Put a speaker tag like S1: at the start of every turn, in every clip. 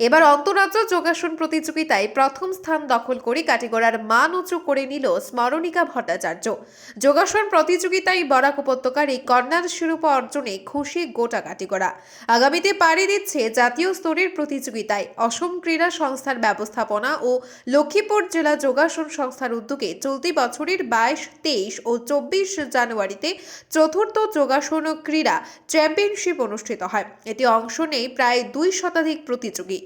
S1: এবার অন্তরাজ্য যোগাসন প্রতিযোগিতায় প্রথম স্থান দখল করে কাটিগড়ার মান উঁচু করে নিল স্মরণিকা ভট্টাচার্য। যোগাসন প্রতিযোগিতায় বরাক উপত্যকার এই কন্যার শিরোপা অর্জনে খুশি গোটা কাটিগড়া। আগামীতে পাড়ি দিচ্ছে জাতীয় স্তরের প্রতিযোগিতায়। অসম ক্রীড়া সংস্থার ব্যবস্থাপনা ও লক্ষ্মীপুর জেলা যোগাসন সংস্থার উদ্যোগে চলতি বছরের 22, 23 ও 24 জানুয়ারিতে চতুর্থ যোগাসন ক্রীড়া চ্যাম্পিয়নশিপ অনুষ্ঠিত হয়। এতে অংশ নেয় প্রায় 2 শতাধিক প্রতিযোগী।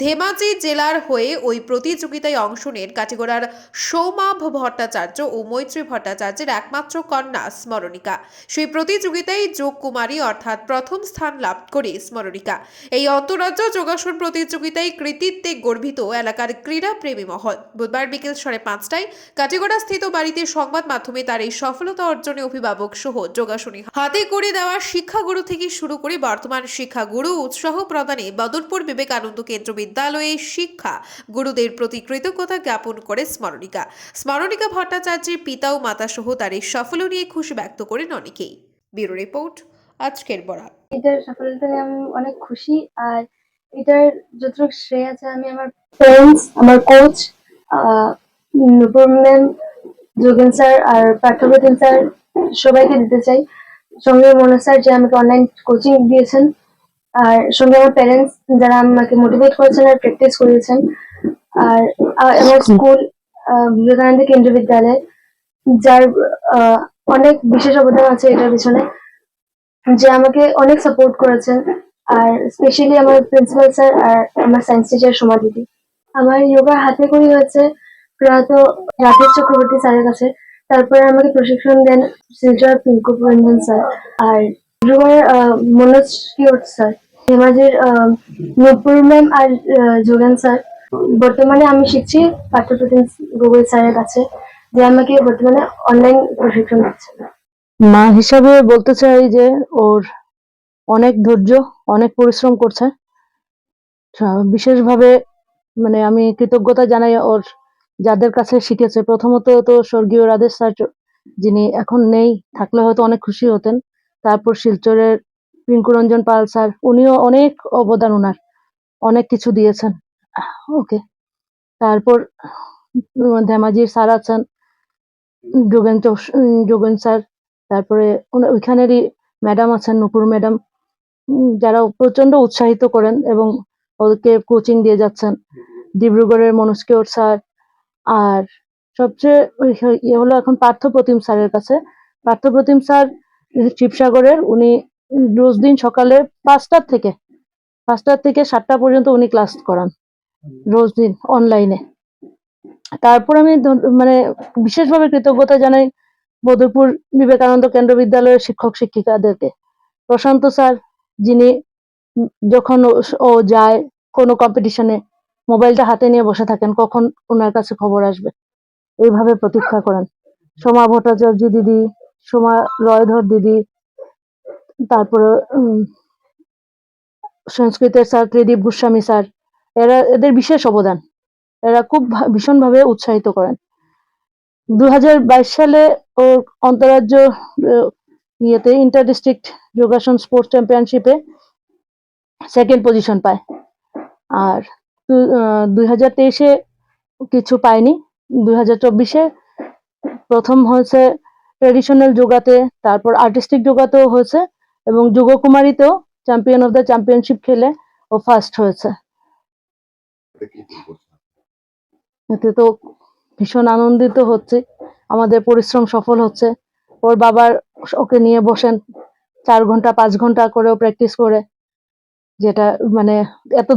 S1: ধেমাজি জেলার হয়ে ওই প্রতিযোগিতায় অংশ নেন কাটিগড়ার সৌমাভ ভট্টাচার্য ও মৈত্রী ভট্টাচার্যের একমাত্র কন্যা স্মরণিকা। সেই প্রতিযোগিতায় যোগ কুমারী অর্থাৎ প্রথম স্থান লাভ করে স্মরণিকা। এই অন্তরাজ্য যোগাসন প্রতিযোগিতায় কৃতিত্বে গর্বিত এলাকার ক্রীড়া প্রেমী মহল। বুধবার বিকেল 5:30টায় কাটিগড়া স্থিত বাড়িতে সংবাদ মাধ্যমে তার এই সফলতা অর্জনে অভিভাবক সহ যোগাসনী হাতে করে দেওয়া শিক্ষাগুরু থেকে শুরু করে বর্তমান শিক্ষাগুরু উৎসাহ প্রদানে বদরপুর বিবেকানন্দ কেন্দ্র বিদ্যালয়ে শিক্ষা গুরুদের প্রতি কৃতজ্ঞতা জ্ঞাপন করে স্মরণিকা ভট্টাচার্যের পিতা ও মাতা সহ তার এই সাফল্য নিয়ে খুশি ব্যক্ত করেন অনেকেই। ব্যুরো রিপোর্ট, আজকের বরাক।
S2: এটার সফলতা নিয়ে আমি অনেক খুশি। আর এটার যতটুকু শ্রেয় আছে আমি আমার প্যারেন্টস, আমার কোচ নূপুর ম্যাম, যোগেন স্যার আর পার্থপ্রতিম স্যার সবাইকে দিতে চাই। সঙ্গে মনোজ স্যার যে আমাকে অনলাইন কোচিং দিয়েছেন, আর সঙ্গে আমার প্যারেন্টস যারা আমাকে মোটিভেট করেছেন আর প্র্যাকটিস করিয়েছেন। আর আমার স্কুল বিবেকানন্দ কেন্দ্রীয় বিদ্যালয়, যার অনেক বিশেষ অবদান আছে এটার পিছনে, যে আমাকে অনেক সাপোর্ট করেছেন। আর স্পেশালি আমার প্রিন্সিপাল স্যার আর আমার সায়েন্স টিচার সোমা দিদি। আমার যোগা হাতে করি হয়েছে প্রয়াত রাকেশ চক্রবর্তী স্যারের কাছে। তারপরে আমাকে প্রশিক্ষণ দেন শিলচর পিঙ্কু রঞ্জন স্যার, আর ডিব্রুগড়ের মনোজ কিওট স্যার, ধেমাজির নূপুর ম্যাম আর যোগেন স্যার। বর্তমানে আমি শিখছি পাঠ্যপ্রতিম গগৈ স্যারের কাছে, যে আমাকে বর্তমানে অনলাইন প্রশিক্ষণ দিচ্ছে।
S3: মা হিসাবে বলতে চাই যে ওর অনেক ধৈর্য, অনেক পরিশ্রম করছে। বিশেষভাবে মানে আমি কৃতজ্ঞতা জানাই ওর যাদের কাছে শিখেছে। প্রথমত তো স্বর্গীয় রাধেশ স্যার, যিনি এখন নেই, থাকলে হয়তো অনেক খুশি হতেন। তারপর শিলচরের পিঙ্কু রঞ্জন পাল স্যার, উনিও অনেক অবদান, ওনার অনেক কিছু দিয়েছেন। ওকে, তারপর ধেমাজির স্যার আছেন যোগেন স্যার, তারপরে ওইখানেরই ম্যাডাম আছেন নূপুর ম্যাডাম, যারা প্রচন্ড উৎসাহিত করেন এবং ওদেরকে কোচিং দিয়ে যাচ্ছেন। ডিব্রুগড়ের মনোজ কেওট স্যার, আর সবচেয়ে ইয়ে হলো এখন পার্থপ্রতিম স্যারের কাছে। পার্থপ্রতিম স্যার শিবসাগরের, উনি রোজ দিন সকালে 5টা থেকে 7টা পর্যন্ত উনি ক্লাস করান রোজ দিন অনলাইনে। তারপর আমি মানে বিশেষভাবে কৃতজ্ঞতা জানাই বদরপুর বিবেকানন্দ কেন্দ্র বিদ্যালয়ের শিক্ষক শিক্ষিকাদেরকে। প্রশান্ত স্যার, যিনি যখন ও যায় কোনো কম্পিটিশনে, মোবাইলটা হাতে নিয়ে বসে থাকেন কখন ওনার কাছে খবর আসবে, এইভাবে প্রতীক্ষা করেন। সোমা ভট্টাচার্য দিদি, সোমা রয়ধর দিদি, তারপরে সংস্কৃতের স্যার ত্রিদীপ গোস্বামী স্যার, এদের বিশেষ অবদান। এরা খুব ভীষণভাবে উৎসাহিত করেন। 2022 সালে ও অন্তরাজ্য ইয়েতে ইন্টার ডিস্ট্রিক্ট যোগাসন স্পোর্টস চ্যাম্পিয়নশিপে 2nd পজিশন পায়। আর 2023-এ কিছু পায়নি। 2024-এ প্রথম হয়েছে ট্রেডিশনাল যোগাতে, তারপর আর্টিস্টিক যোগাতেও হয়েছে, এবং যোগকুমারীতেও চ্যাম্পিয়ন অফ দ্য চ্যাম্পিয়নশিপ খেলে ও ফার্স্ট হয়েছে। এতে তো ভীষণ আনন্দিত হচ্ছে, আমাদের পরিশ্রম সফল হচ্ছে। ওর বাবার ওকে নিয়ে বসেন 4 ঘন্টা 5 ঘন্টা করেও প্র্যাকটিস করে, যেটা মানে এত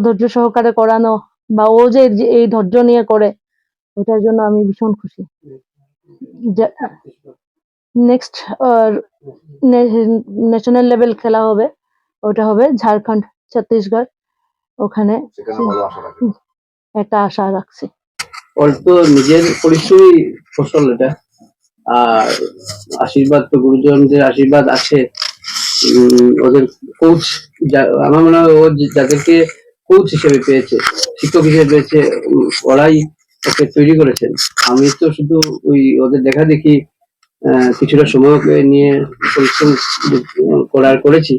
S3: ধৈর্য সহকারে করানো, বা ও যে এই ধৈর্য নিয়ে করে, ওটার জন্য আমি ভীষণ খুশি। নেক্সট ন্যাশনাল লেভেল খেলা হবে, ওটা হবে ঝাড়খণ্ড, ছত্তিশগড়, ওখানে একটা আশা রাখছি।
S4: অল্প নিজের পরিশ্রমী ফসল এটা, আর আশীর্বাদ তো গুরুজনদের আশীর্বাদ আছে। ওদের কোচ, আমার মনে হয় ও যাদেরকে কোচ হিসেবে পেয়েছে, শিক্ষক হিসেবে পেয়েছে, ওরাই ওকে তৈরি করেছেন। আমি তো শুধু ওই ওদের দেখা দেখি কিছুটা সময় নিয়ে পরিশ্রম করেছি।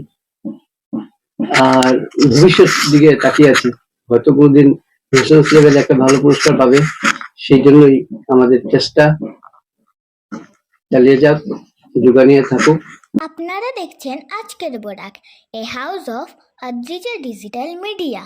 S4: আর ভবিষ্যৎ দিকে তাকিয়ে আছি, হয়তো কোনোদিন ন্যাশনাল লেভেলে একটা ভালো পুরস্কার পাবে। সেই জন্যই আমাদের চেষ্টা চালিয়ে যাক, যোগানিয়ে থাকুক।
S5: আপনারা দেখছেন আজকের Barak, a house of Adrija digital media.